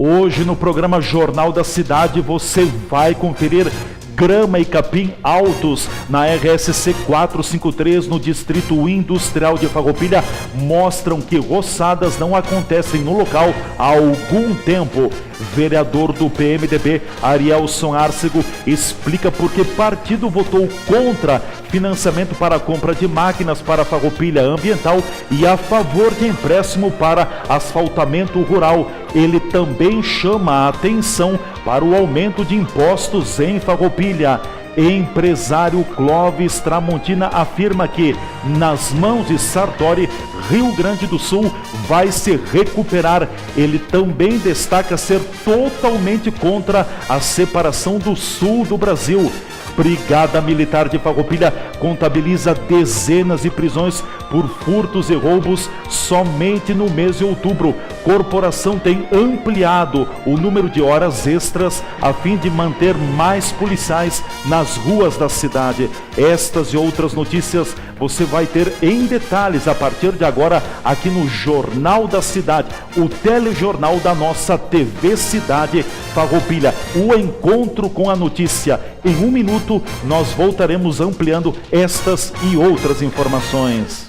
Hoje no programa Jornal da Cidade você vai conferir grama e capim altos na RSC 453 no Distrito Industrial de Farroupilha mostram que roçadas não acontecem no local há algum tempo. Vereador do PMDB, Arielson Arcego, explica por que partido votou contra financiamento para a compra de máquinas para Farroupilha Ambiental e a favor de empréstimo para asfaltamento rural. Ele também chama a atenção para o aumento de impostos em Farroupilha. Empresário Clóvis Tramontina afirma que, nas mãos de Sartori, Rio Grande do Sul vai se recuperar. Ele também destaca ser totalmente contra a separação do sul do Brasil. Brigada Militar de Farroupilha contabiliza dezenas de prisões por furtos e roubos somente no mês de outubro. Corporação tem ampliado o número de horas extras a fim de manter mais policiais nas ruas da cidade. Estas e outras notícias você vai ter em detalhes a partir de agora aqui no Jornal da Cidade, o telejornal da nossa TV Cidade Farroupilha. O encontro com a notícia. Em um minuto nós voltaremos ampliando estas e outras informações.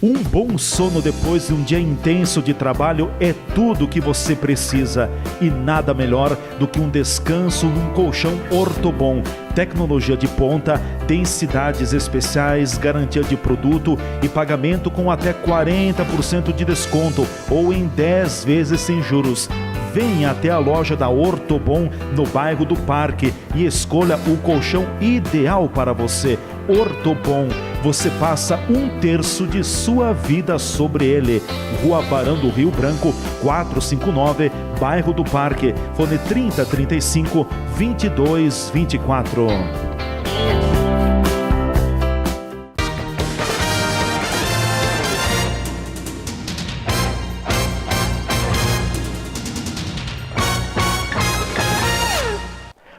Um bom sono depois de um dia intenso de trabalho é tudo que você precisa e nada melhor do que um descanso num colchão Ortobon. Tecnologia de ponta, densidades especiais, garantia de produto e pagamento com até 40% de desconto ou em 10 vezes sem juros. Venha até a loja da Ortobon no bairro do Parque e escolha o colchão ideal para você. Ortobon, você passa 1/3 de sua vida sobre ele. Rua Barão do Rio Branco, 459, bairro do Parque. Fone 3035 2224.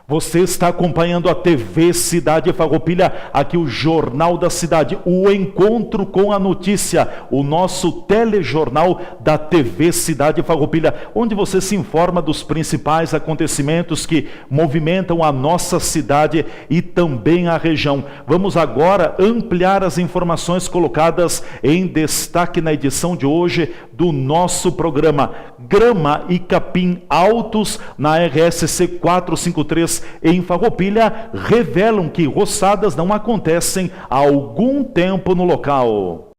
Você está acompanhando a TV Cidade Farroupilha, aqui o Jornal da Cidade, o encontro com a notícia, o nosso telejornal da TV Cidade Farroupilha, onde você se informa dos principais acontecimentos que movimentam a nossa cidade e também a região. Vamos agora ampliar as informações colocadas em destaque na edição de hoje do nosso programa. Grama e capim altos na RSC 453 em Farroupilha revelam que roçadas não acontecem há algum tempo no local.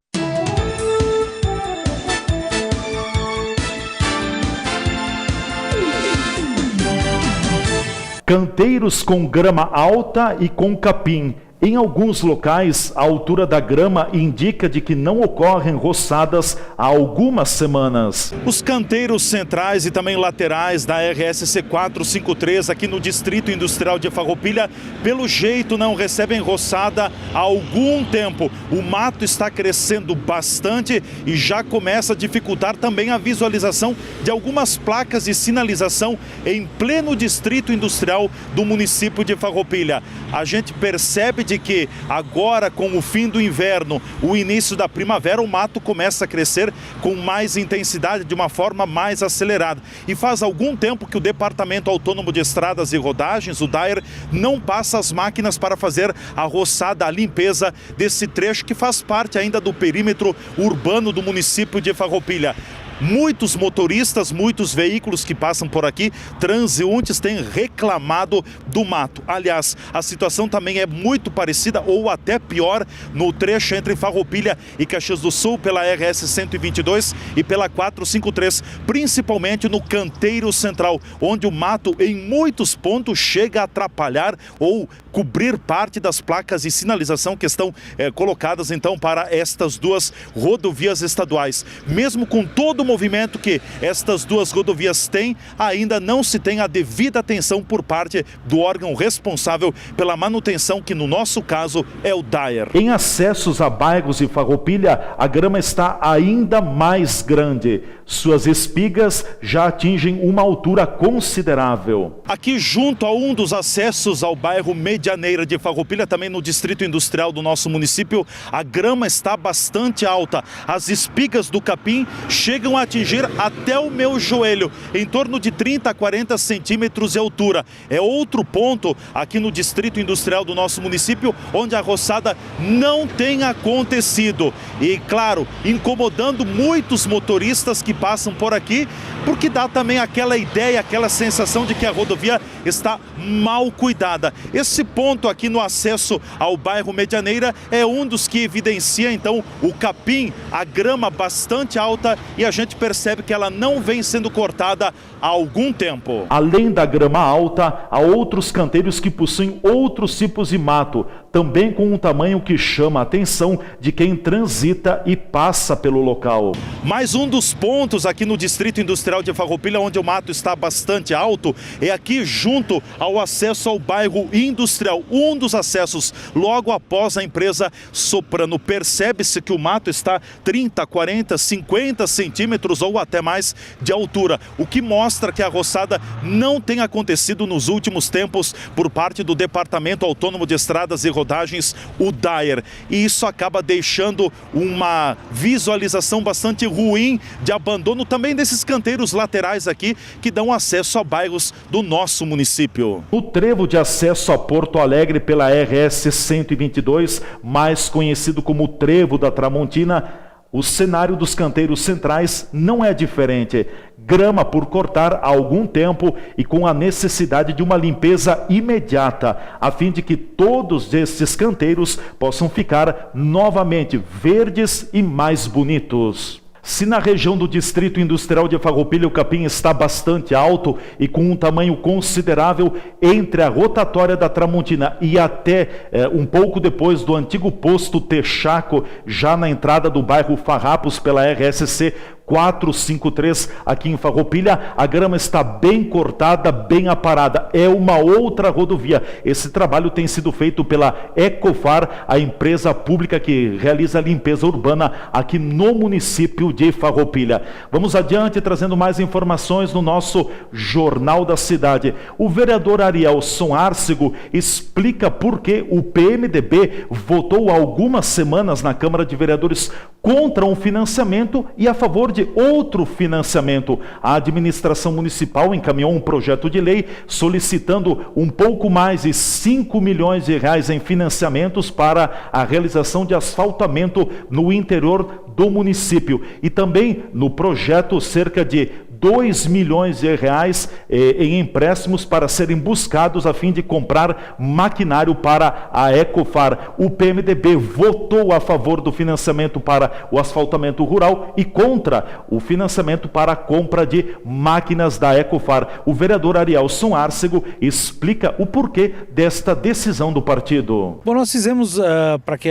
Canteiros com grama alta e com capim. Em alguns locais, a altura da grama indica de que não ocorrem roçadas há algumas semanas. Os canteiros centrais e também laterais da RSC 453 aqui no Distrito Industrial de Farroupilha, pelo jeito não recebem roçada há algum tempo. O mato está crescendo bastante e já começa a dificultar também a visualização de algumas placas de sinalização em pleno Distrito Industrial do município de Farroupilha. A gente percebe de que agora, com o fim do inverno, o início da primavera, o mato começa a crescer com mais intensidade, de uma forma mais acelerada. E faz algum tempo que o Departamento Autônomo de Estradas e Rodagens, o DAER, não passa as máquinas para fazer a roçada, a limpeza desse trecho que faz parte ainda do perímetro urbano do município de Farroupilha. Muitos motoristas, muitos veículos que passam por aqui, transeuntes, têm reclamado do mato. Aliás, a situação também é muito parecida ou até pior no trecho entre Farroupilha e Caxias do Sul pela RS 122 e pela 453, principalmente no canteiro central, onde o mato em muitos pontos chega a atrapalhar ou cobrir parte das placas de sinalização que estão colocadas então para estas duas rodovias estaduais. Mesmo com todo o movimento que estas duas rodovias têm, ainda não se tem a devida atenção por parte do órgão responsável pela manutenção, que no nosso caso é o DAER. Em acessos a bairros de Farroupilha, a grama está ainda mais grande. Suas espigas já atingem uma altura considerável. Aqui junto a um dos acessos ao bairro Medina Medianeira de Farroupilha, também no distrito industrial do nosso município, a grama está bastante alta. As espigas do capim chegam a atingir até o meu joelho, em torno de 30 a 40 centímetros de altura. É outro ponto aqui no distrito industrial do nosso município, onde a roçada não tem acontecido. E, claro, incomodando muitos motoristas que passam por aqui, porque dá também aquela ideia, aquela sensação de que a rodovia está mal cuidada. Esse ponto aqui no acesso ao bairro Medianeira é um dos que evidencia, então, o capim, a grama bastante alta, e a gente percebe que ela não vem sendo cortada há algum tempo. Além da grama alta, há outros canteiros que possuem outros tipos de mato, também com um tamanho que chama a atenção de quem transita e passa pelo local. Mais um dos pontos aqui no distrito industrial de Farroupilha, onde o mato está bastante alto, é aqui junto ao acesso ao bairro industrial, um dos acessos logo após a empresa Soprano. Percebe-se que o mato está 30, 40, 50 centímetros ou até mais de altura, o que mostra que a roçada não tem acontecido nos últimos tempos por parte do Departamento Autônomo de Estradas e Rodagens, o DAER. E isso acaba deixando uma visualização bastante ruim de abandono também desses canteiros laterais aqui que dão acesso a bairros do nosso município. O trevo de acesso a Porto Alegre pela RS 122, mais conhecido como Trevo da Tramontina, o cenário dos canteiros centrais não é diferente. Grama por cortar há algum tempo e com a necessidade de uma limpeza imediata, a fim de que todos estes canteiros possam ficar novamente verdes e mais bonitos. Se na região do distrito industrial de Farroupilha o capim está bastante alto e com um tamanho considerável, entre a rotatória da Tramontina e até um pouco depois do antigo posto Texaco, já na entrada do bairro Farrapos pela RSC 453 aqui em Farroupilha, a grama está bem cortada, bem aparada. É uma outra rodovia. Esse trabalho tem sido feito pela Ecofar, a empresa pública que realiza a limpeza urbana aqui no município de Farroupilha. Vamos adiante trazendo mais informações no nosso Jornal da Cidade. O vereador Arielson Arcego explica por que o PMDB votou há algumas semanas na Câmara de Vereadores contra um financiamento e a favor de outro financiamento. A administração municipal encaminhou um projeto de lei solicitando um pouco mais de 5 milhões de reais em financiamentos para a realização de asfaltamento no interior do município. E também no projeto cerca de 2 milhões de reais em empréstimos para serem buscados a fim de comprar maquinário para a Ecofar. O PMDB votou a favor do financiamento para o asfaltamento rural e contra o financiamento para a compra de máquinas da Ecofar. O vereador Arielson Arcego explica o porquê desta decisão do partido. Bom, nós fizemos para que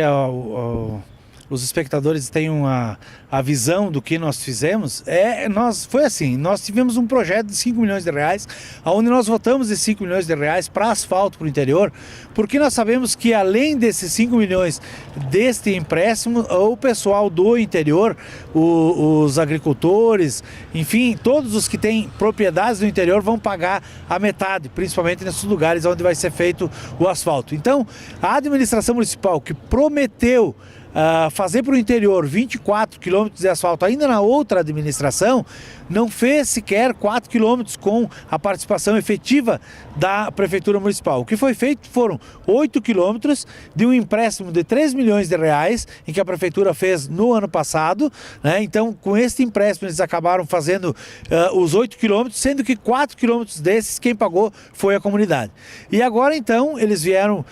os espectadores tenham a visão do que nós fizemos, foi assim, nós tivemos um projeto de 5 milhões de reais, onde nós votamos esses 5 milhões de reais para asfalto para o interior, porque nós sabemos que além desses 5 milhões deste empréstimo, o pessoal do interior, os agricultores, enfim, todos os que têm propriedades no interior vão pagar a metade, principalmente nesses lugares onde vai ser feito o asfalto. Então, a administração municipal que prometeu fazer para o interior 24 quilômetros de asfalto ainda na outra administração, não fez sequer 4 quilômetros com a participação efetiva da Prefeitura Municipal. O que foi feito foram 8 quilômetros de um empréstimo de 3 milhões de reais, em que a Prefeitura fez no ano passado, né? Então, com esse empréstimo, eles acabaram fazendo os 8 quilômetros, sendo que 4 quilômetros desses, quem pagou foi a comunidade. E agora, então, eles vieram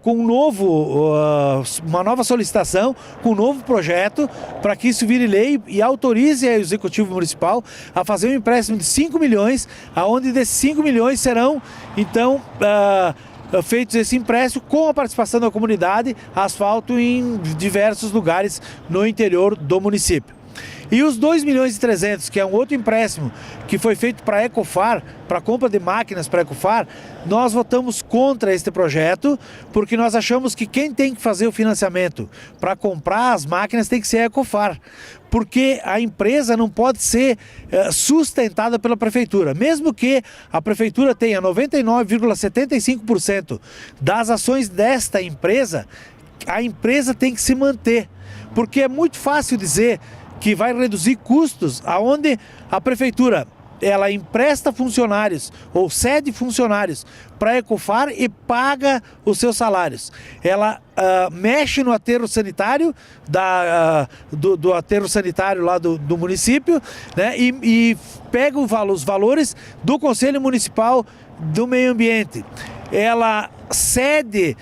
com uma nova solicitação, com um novo projeto, para que isso vire lei e autorize o Executivo Municipal a fazer um empréstimo de 5 milhões, aonde desses 5 milhões serão, então, feitos esse empréstimo com a participação da comunidade, asfalto em diversos lugares no interior do município. E os 2.300.000, que é um outro empréstimo que foi feito para a Ecofar, para a compra de máquinas para a Ecofar, nós votamos contra este projeto, porque nós achamos que quem tem que fazer o financiamento para comprar as máquinas tem que ser a Ecofar, porque a empresa não pode ser sustentada pela prefeitura. Mesmo que a prefeitura tenha 99,75% das ações desta empresa, a empresa tem que se manter, porque é muito fácil dizer que vai reduzir custos aonde a prefeitura ela empresta funcionários ou cede funcionários para a Ecofar e paga os seus salários. Ela mexe no aterro sanitário do aterro sanitário lá do município, né, e pega os valores do Conselho Municipal do Meio Ambiente. Ela cede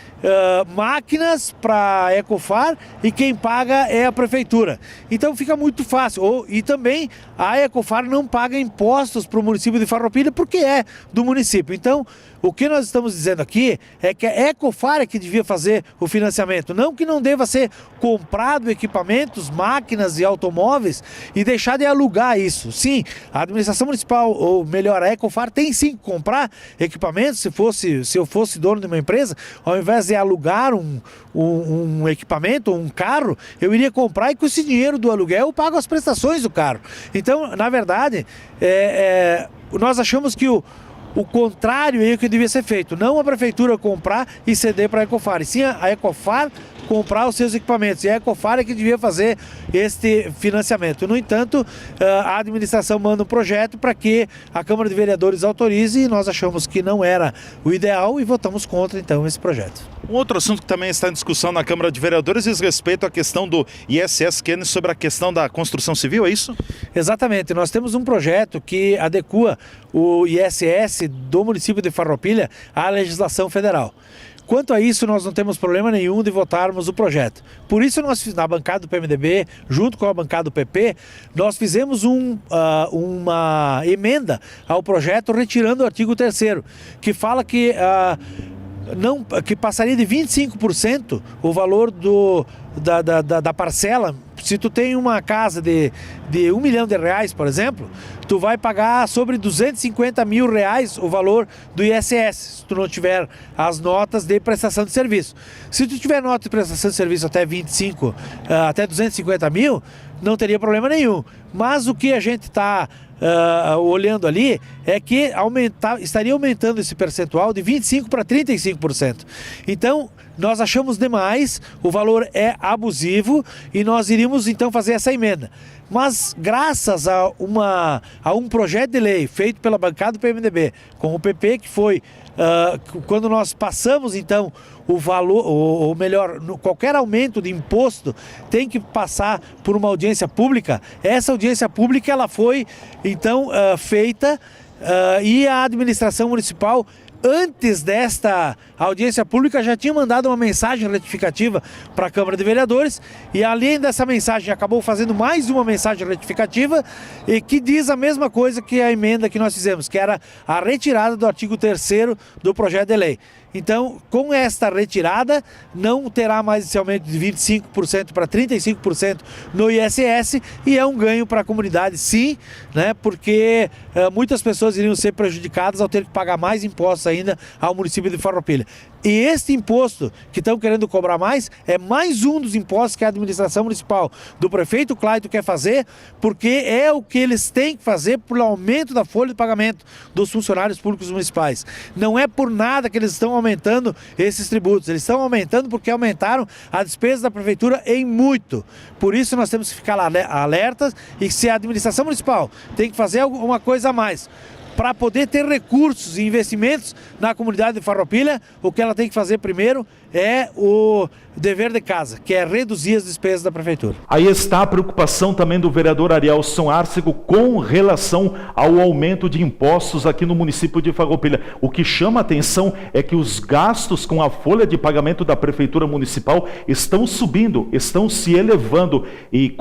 máquinas para a Ecofar e quem paga é a prefeitura. Então fica muito fácil. E também a Ecofar não paga impostos para o município de Farroupilha porque é do município. Então o que nós estamos dizendo aqui é que a Ecofar é que devia fazer o financiamento, não que não deva ser comprado equipamentos, máquinas e automóveis e deixar de alugar isso. Sim, a administração municipal, ou melhor, a Ecofar tem sim que comprar equipamentos. Se eu fosse dono de uma empresa, ao invés de alugar um equipamento, um carro, eu iria comprar e com esse dinheiro do aluguel eu pago as prestações do carro. Então, na verdade, nós achamos que o contrário é o que devia ser feito, não a prefeitura comprar e ceder para a Ecofar, e sim a Ecofar comprar os seus equipamentos, e a Ecofar é que devia fazer este financiamento. No entanto, a administração manda um projeto para que a Câmara de Vereadores autorize, e nós achamos que não era o ideal e votamos contra então esse projeto. Um outro assunto que também está em discussão na Câmara de Vereadores diz respeito à questão do ISS Kennedy sobre a questão da construção civil, é isso? Exatamente, nós temos um projeto que adequa o ISS do município de Farroupilha à legislação federal. Quanto a isso, nós não temos problema nenhum de votarmos o projeto. Por isso, nós, na bancada do PMDB, junto com a bancada do PP, nós fizemos uma emenda ao projeto retirando o artigo 3º, que fala que que passaria de 25% o valor da parcela. Se tu tem uma casa de R$1 milhão, por exemplo, tu vai pagar sobre R$250 mil o valor do ISS, se tu não tiver as notas de prestação de serviço. Se tu tiver nota de prestação de serviço até 250 mil, não teria problema nenhum. Mas o que a gente está olhando ali é que estaria aumentando esse percentual de 25% para 35%. Então, nós achamos demais, o valor é abusivo e nós iríamos então fazer essa emenda. Mas graças a um projeto de lei feito pela bancada do PMDB com o PP, que foi quando nós passamos então o valor, ou melhor, qualquer aumento de imposto tem que passar por uma audiência pública. Essa audiência pública ela foi então feita e a administração municipal, antes desta audiência pública, já tinha mandado uma mensagem retificativa para a Câmara de Vereadores, e além dessa mensagem acabou fazendo mais uma mensagem retificativa e que diz a mesma coisa que a emenda que nós fizemos, que era a retirada do artigo 3º do projeto de lei. Então, com esta retirada, não terá mais esse aumento de 25% para 35% no ISS, e é um ganho para a comunidade, sim, né? Porque muitas pessoas iriam ser prejudicadas ao ter que pagar mais impostos ainda ao município de Farroupilha. E este imposto que estão querendo cobrar mais é mais um dos impostos que a administração municipal do prefeito Clayton quer fazer, porque é o que eles têm que fazer pelo aumento da folha de pagamento dos funcionários públicos municipais. Não é por nada que eles estão aumentando esses tributos, eles estão aumentando porque aumentaram a despesa da prefeitura em muito. Por isso nós temos que ficar alertas, e se a administração municipal tem que fazer alguma coisa a mais para poder ter recursos e investimentos na comunidade de Farroupilha, o que ela tem que fazer primeiro é o dever de casa, que é reduzir as despesas da prefeitura. Aí está a preocupação também do vereador Arielson Arcego com relação ao aumento de impostos aqui no município de Farroupilha. O que chama a atenção é que os gastos com a folha de pagamento da prefeitura municipal estão subindo, estão se elevando, e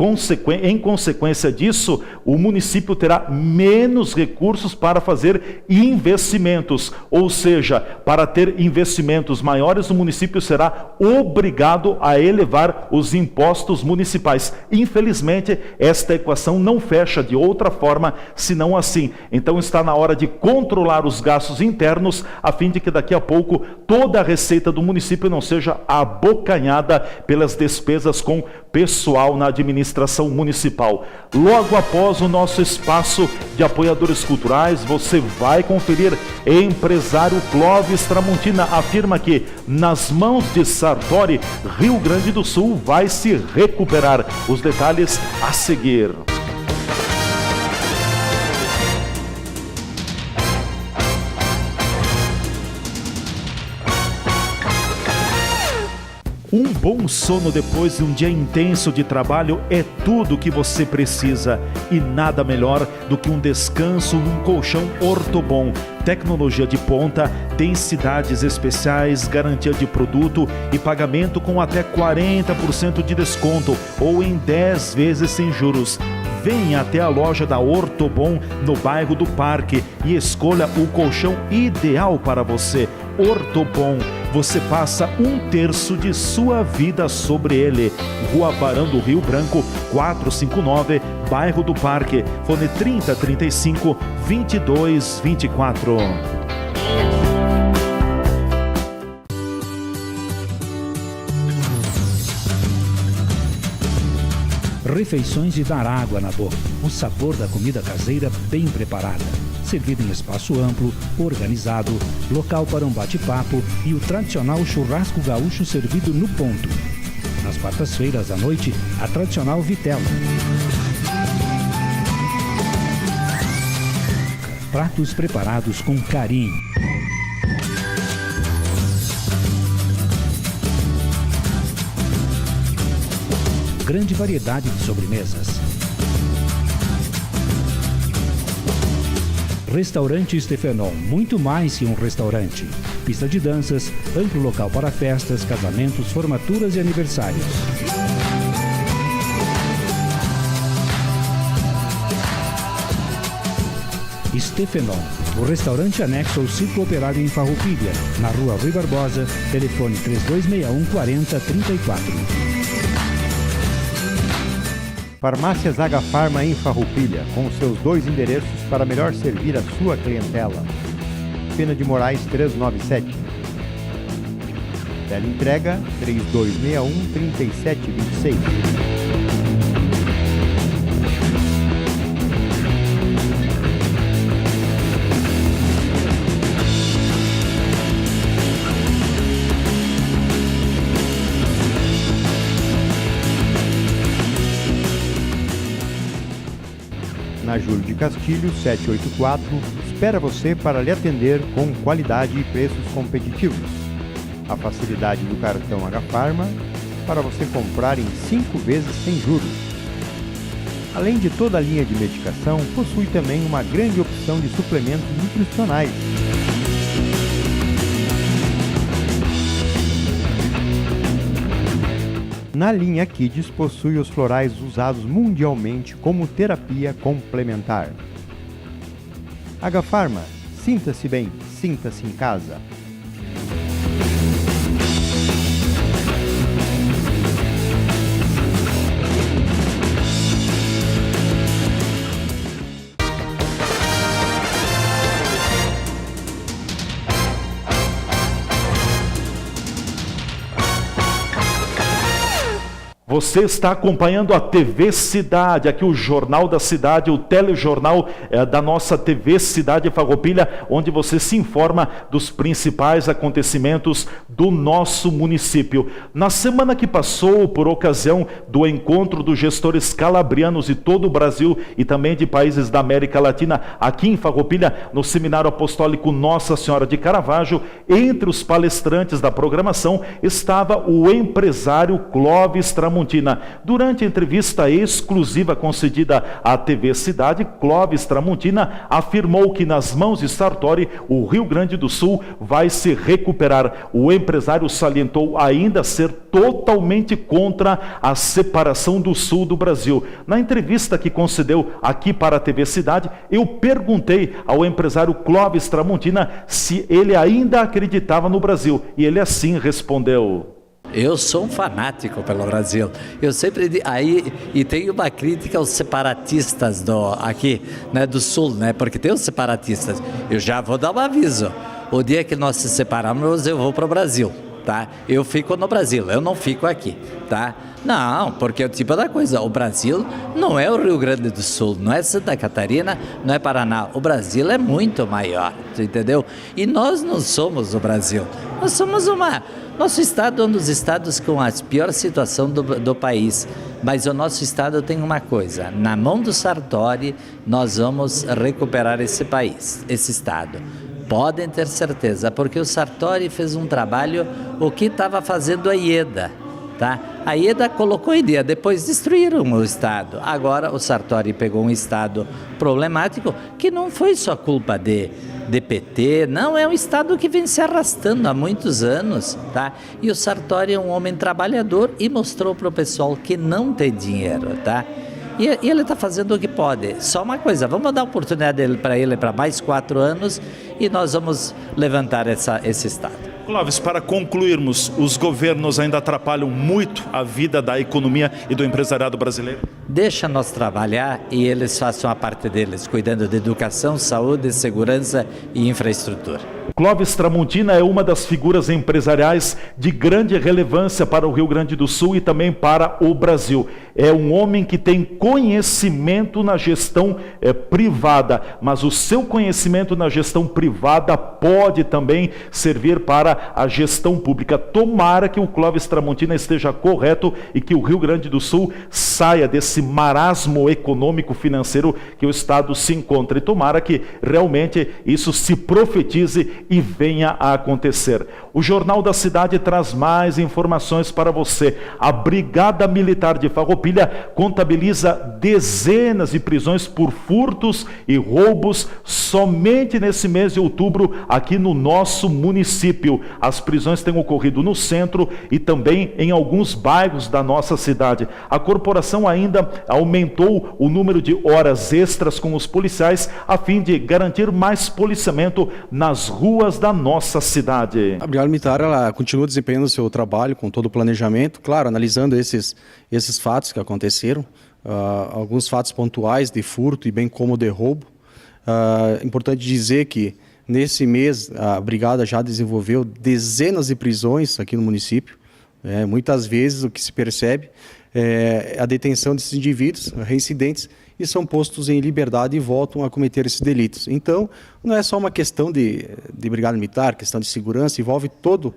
em consequência disso, o município terá menos recursos para fazer investimentos, ou seja, para ter investimentos maiores, o município será obrigado a elevar os impostos municipais. Infelizmente, esta equação não fecha de outra forma, senão assim. Então está na hora de controlar os gastos internos, a fim de que daqui a pouco toda a receita do município não seja abocanhada pelas despesas com pessoal na administração municipal. Logo após o nosso espaço de apoiadores culturais, você vai conferir. Empresário Clóvis Tramontina afirma que nas mãos de Sartori, Rio Grande do Sul vai se recuperar. Os detalhes a seguir. Um bom sono depois de um dia intenso de trabalho é tudo o que você precisa. E nada melhor do que um descanso num colchão Ortobon. Tecnologia de ponta, densidades especiais, garantia de produto e pagamento com até 40% de desconto ou em 10 vezes sem juros. Venha até a loja da Ortobon no bairro do Parque e escolha o colchão ideal para você. Ortobon, você passa 1/3 de sua vida sobre ele. Rua Barão do Rio Branco, 459, bairro do Parque. Fone 3035 2224. Refeições de dar água na boca. O sabor da comida caseira bem preparada. Servido em espaço amplo, organizado, local para um bate-papo e o tradicional churrasco gaúcho servido no ponto. Nas quartas-feiras à noite, a tradicional vitela. Pratos preparados com carinho. Grande variedade de sobremesas. Restaurante Stefenon, muito mais que um restaurante. Pista de danças, amplo local para festas, casamentos, formaturas e aniversários. Stefenon, o restaurante anexo ao Circo Operário em Farroupilha, na Rua Rui Barbosa, telefone 3261 4034. Farmácias Agafarma em Farroupilha, com seus 2 endereços para melhor servir a sua clientela. Pena de Moraes 397. Teleentrega 3261-3726. Na Júlio de Castilho, 784, espera você para lhe atender com qualidade e preços competitivos. A facilidade do cartão Agafarma para você comprar em 5 vezes sem juros. Além de toda a linha de medicação, possui também uma grande opção de suplementos nutricionais. Na linha Kids possui os florais usados mundialmente como terapia complementar. Agafarma, sinta-se bem, sinta-se em casa. Você está acompanhando a TV Cidade, aqui o Jornal da Cidade, o telejornal da nossa TV Cidade Farroupilha, onde você se informa dos principais acontecimentos do nosso município. Na semana que passou, por ocasião do encontro dos gestores calabrianos de todo o Brasil e também de países da América Latina, aqui em Farroupilha, no Seminário Apostólico Nossa Senhora de Caravaggio, entre os palestrantes da programação estava o empresário Clóvis Tramontina, Tramontina. Durante a entrevista exclusiva concedida à TV Cidade, Clóvis Tramontina afirmou que nas mãos de Sartori, o Rio Grande do Sul vai se recuperar. O empresário salientou ainda ser totalmente contra a separação do Sul do Brasil. Na entrevista que concedeu aqui para a TV Cidade, eu perguntei ao empresário Clóvis Tramontina se ele ainda acreditava no Brasil, e ele assim respondeu: eu sou um fanático pelo Brasil. Eu sempre e tenho uma crítica aos separatistas aqui, né, do Sul, né? Porque tem os separatistas. Eu já vou dar um aviso. O dia que nós se separarmos, eu vou para o Brasil, tá? Eu fico no Brasil, eu não fico aqui, tá? Não, porque é o tipo da coisa. O Brasil não é o Rio Grande do Sul, não é Santa Catarina, não é Paraná. O Brasil é muito maior, entendeu? E nós não somos o Brasil. Nós somos nosso estado é um dos estados com a pior situação do país. Mas o nosso estado tem uma coisa: na mão do Sartori, nós vamos recuperar esse país, esse estado. Podem ter certeza, porque o Sartori fez um trabalho, o que estava fazendo a Ieda. Tá? A Ieda colocou a ideia, depois destruíram o Estado. Agora o Sartori pegou um Estado problemático, que não foi só culpa de PT, não, é um Estado que vem se arrastando há muitos anos. Tá? E o Sartori é um homem trabalhador e mostrou para o pessoal que não tem dinheiro. Tá? E ele está fazendo o que pode. Só uma coisa, vamos dar oportunidade para ele para mais 4 anos e nós vamos levantar esse Estado. Clóvis, para concluirmos, os governos ainda atrapalham muito a vida da economia e do empresariado brasileiro? Deixa nós trabalhar e eles façam a parte deles, cuidando de educação, saúde, segurança e infraestrutura. Clóvis Tramontina é uma das figuras empresariais de grande relevância para o Rio Grande do Sul e também para o Brasil. É um homem que tem conhecimento na gestão privada, mas o seu conhecimento na gestão privada pode também servir para a gestão pública. Tomara que o Clóvis Tramontina esteja correto e que o Rio Grande do Sul saia desse marasmo econômico financeiro que o Estado se encontra. E tomara que realmente isso se profetize e venha a acontecer. O Jornal da Cidade traz mais informações para você. A Brigada Militar de Farroupilha contabiliza dezenas de prisões por furtos e roubos somente nesse mês de outubro aqui no nosso município. As prisões têm ocorrido no centro e também em alguns bairros da nossa cidade. A corporação ainda aumentou o número de horas extras com os policiais a fim de garantir mais policiamento nas ruas da nossa cidade. A Brigada Militar ela continua desempenhando o seu trabalho com todo o planejamento, claro, analisando esses fatos que aconteceram, alguns fatos pontuais de furto e bem como de roubo. Importante dizer que nesse mês a Brigada já desenvolveu dezenas de prisões aqui no município. Muitas vezes o que se percebe é a detenção desses indivíduos reincidentes e são postos em liberdade e voltam a cometer esses delitos. Então, não é só uma questão de Brigada Militar, questão de segurança, envolve todo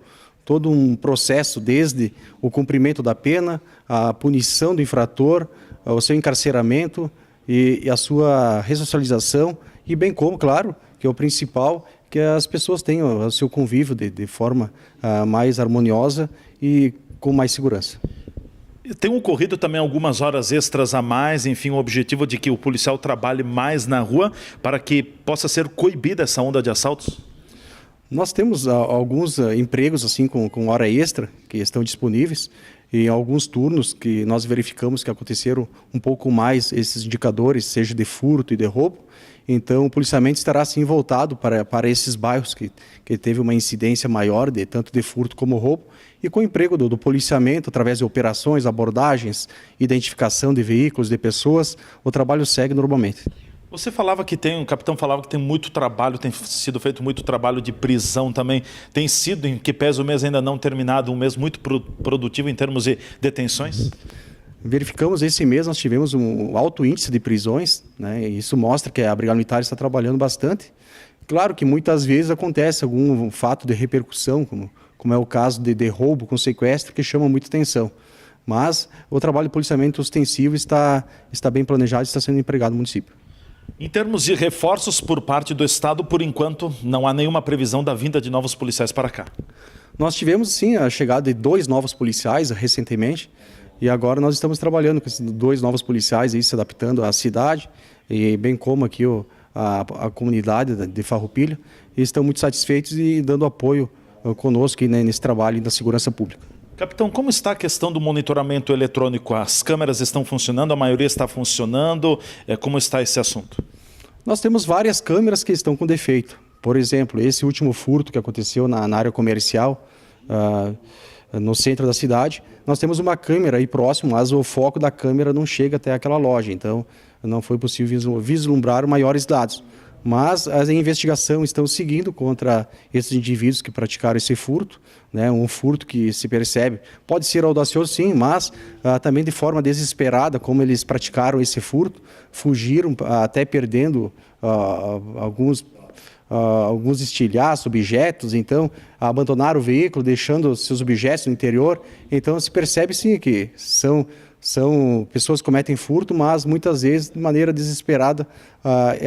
um processo, desde o cumprimento da pena, a punição do infrator, o seu encarceramento e a sua ressocialização, e bem como, claro, que é o principal, que as pessoas tenham o seu convívio de forma mais harmoniosa e com mais segurança. Tem ocorrido também algumas horas extras a mais, enfim, o objetivo de que o policial trabalhe mais na rua para que possa ser coibida essa onda de assaltos? Nós temos alguns empregos assim com hora extra que estão disponíveis e alguns turnos que nós verificamos que aconteceram um pouco mais esses indicadores, seja de furto e de roubo. Então o policiamento estará assim voltado para esses bairros que teve uma incidência maior tanto de furto como roubo, e com o emprego do policiamento através de operações, abordagens, identificação de veículos, de pessoas, o trabalho segue normalmente. Você falava que o capitão falava que tem muito trabalho, tem sido feito muito trabalho de prisão também. Tem sido, em que pese o mês ainda não terminado, um mês muito produtivo em termos de detenções? Verificamos esse mês, nós tivemos um alto índice de prisões, né? E isso mostra que a Brigada Militar está trabalhando bastante. Claro que muitas vezes acontece algum fato de repercussão, como é o caso de roubo com sequestro, que chama muita atenção. Mas o trabalho de policiamento ostensivo está bem planejado e está sendo empregado no município. Em termos de reforços por parte do Estado, por enquanto, não há nenhuma previsão da vinda de novos policiais para cá. Nós tivemos, sim, a chegada de 2 novos policiais recentemente. E agora nós estamos trabalhando com esses 2 novos policiais aí, se adaptando à cidade, e bem como aqui a comunidade de Farroupilha, e estão muito satisfeitos e dando apoio conosco aí, né, nesse trabalho da segurança pública. Capitão, como está a questão do monitoramento eletrônico? As câmeras estão funcionando, a maioria está funcionando, como está esse assunto? Nós temos várias câmeras que estão com defeito. Por exemplo, esse último furto que aconteceu na área comercial, no centro da cidade, nós temos uma câmera aí próximo, mas o foco da câmera não chega até aquela loja, então não foi possível vislumbrar maiores dados. Mas a investigação estão seguindo contra esses indivíduos que praticaram esse furto, né? Um furto que se percebe, pode ser audacioso sim, mas também de forma desesperada, como eles praticaram esse furto, fugiram até perdendo alguns estilhaços, objetos, então abandonaram o veículo, deixando seus objetos no interior. Então se percebe sim que são pessoas que cometem furto, mas muitas vezes de maneira desesperada,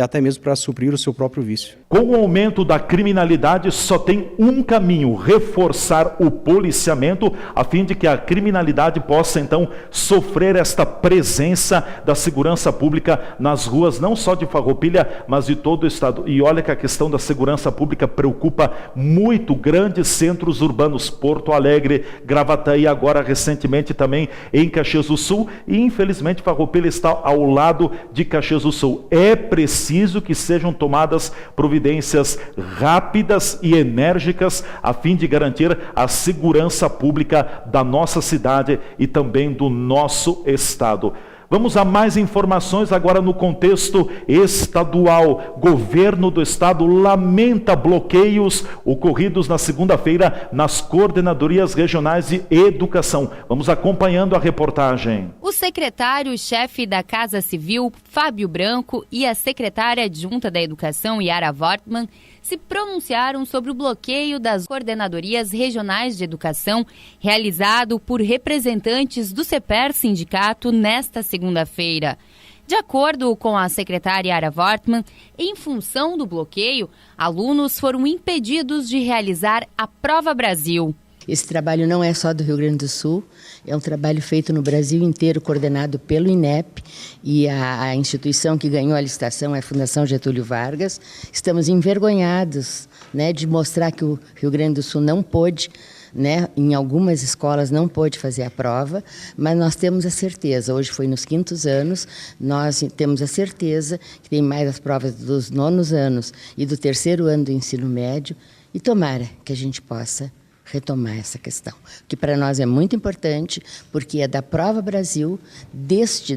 até mesmo para suprir o seu próprio vício. Com o aumento da criminalidade, só tem um caminho: reforçar o policiamento, a fim de que a criminalidade possa então sofrer esta presença da segurança pública nas ruas, não só de Farroupilha, mas de todo o estado. E olha que a questão da segurança pública preocupa muito grandes centros urbanos, Porto Alegre, Gravataí, agora recentemente também em Caxias do Sul, e infelizmente Farroupilha está ao lado de Caxias do Sul. É preciso que sejam tomadas providências rápidas e enérgicas a fim de garantir a segurança pública da nossa cidade e também do nosso estado. Vamos a mais informações agora no contexto estadual. Governo do estado lamenta bloqueios ocorridos na segunda-feira nas coordenadorias regionais de educação. Vamos acompanhando a reportagem. O secretário-chefe da Casa Civil, Fábio Branco, e a secretária adjunta da Educação, Yara Wortmann, se pronunciaram sobre o bloqueio das coordenadorias regionais de educação realizado por representantes do CEPER Sindicato nesta segunda-feira. De acordo com a secretária Yara Wortmann, em função do bloqueio, alunos foram impedidos de realizar a Prova Brasil. Esse trabalho não é só do Rio Grande do Sul, é um trabalho feito no Brasil inteiro, coordenado pelo INEP, e a instituição que ganhou a licitação é a Fundação Getúlio Vargas. Estamos envergonhados, né, de mostrar que o Rio Grande do Sul não pôde, né, em algumas escolas não pôde fazer a prova, mas nós temos a certeza, hoje foi nos 5º anos, nós temos a certeza que tem mais as provas dos 9º anos e do 3º ano do ensino médio, e tomara que a gente possa retomar essa questão, que para nós é muito importante, porque é da Prova Brasil,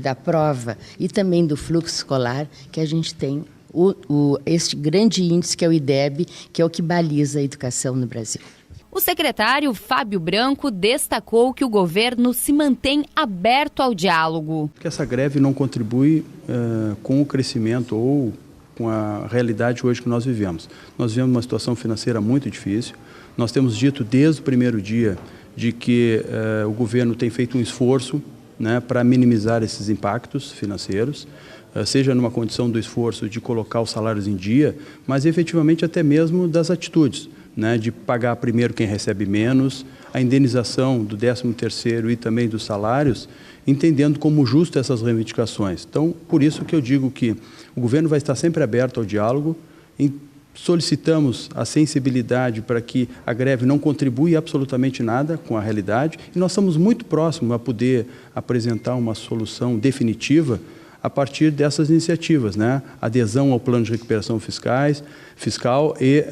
da prova e também do fluxo escolar, que a gente tem este grande índice que é o IDEB, que é o que baliza a educação no Brasil. O secretário Fábio Branco destacou que o governo se mantém aberto ao diálogo. Que essa greve não contribui com o crescimento ou com a realidade hoje que nós vivemos. Nós vivemos uma situação financeira muito difícil. Nós temos dito desde o primeiro dia de que o governo tem feito um esforço, né, para minimizar esses impactos financeiros, seja numa condição do esforço de colocar os salários em dia, mas efetivamente até mesmo das atitudes, né, de pagar primeiro quem recebe menos, a indenização do 13º e também dos salários, entendendo como justo essas reivindicações. Então, por isso que eu digo que o governo vai estar sempre aberto ao diálogo. Solicitamos a sensibilidade para que a greve não contribui absolutamente nada com a realidade, e nós estamos muito próximos a poder apresentar uma solução definitiva a partir dessas iniciativas, né? Adesão ao plano de recuperação fiscal e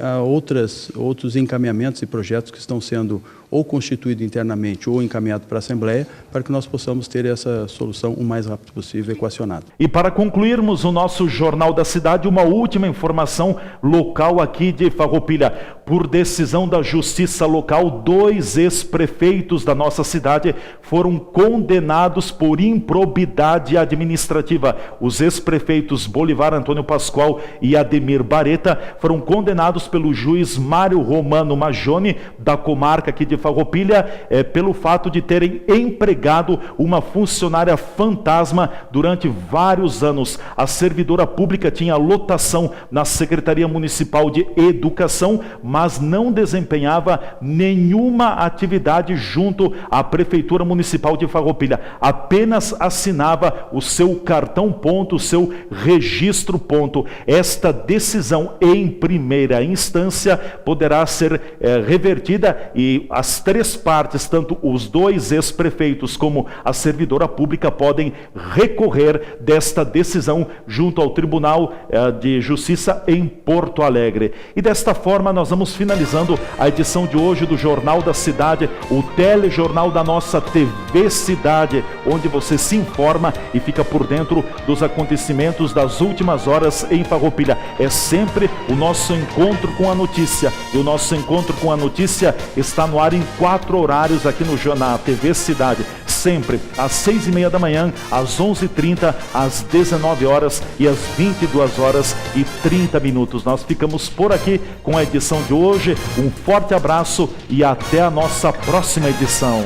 outros encaminhamentos e projetos que estão sendo ou constituídos internamente ou encaminhados para a Assembleia, para que nós possamos ter essa solução o mais rápido possível equacionada. E para concluirmos o nosso Jornal da Cidade, uma última informação local aqui de Farroupilha. Por decisão da Justiça Local, 2 ex-prefeitos da nossa cidade foram condenados por improbidade administrativa. Os ex-prefeitos Bolivar Antônio Pascoal e Ademir Bareta foram condenados pelo juiz Mário Romano Majoni, da comarca aqui de Farroupilha pelo fato de terem empregado uma funcionária fantasma durante vários anos. A servidora pública tinha lotação na Secretaria Municipal de Educação, mas não desempenhava nenhuma atividade junto à Prefeitura Municipal de Farroupilha. Apenas assinava o seu cartão ponto, o seu registro ponto. Esta decisão em primeira instância poderá ser revertida e as três partes, tanto os dois ex-prefeitos como a servidora pública, podem recorrer desta decisão junto ao Tribunal de Justiça em Porto Alegre. E desta forma nós vamos finalizando a edição de hoje do Jornal da Cidade, o telejornal da nossa TV Cidade, onde você se informa e fica por dentro dos acontecimentos das últimas horas em Farroupilha. É sempre o nosso encontro com a notícia. E o nosso encontro com a notícia está no ar em 4 horários aqui no Jornal TV Cidade. Sempre às 6h30 da manhã, às 11h30, às 19 horas e às 22h30. Nós ficamos por aqui com a edição de hoje. Um forte abraço e até a nossa próxima edição.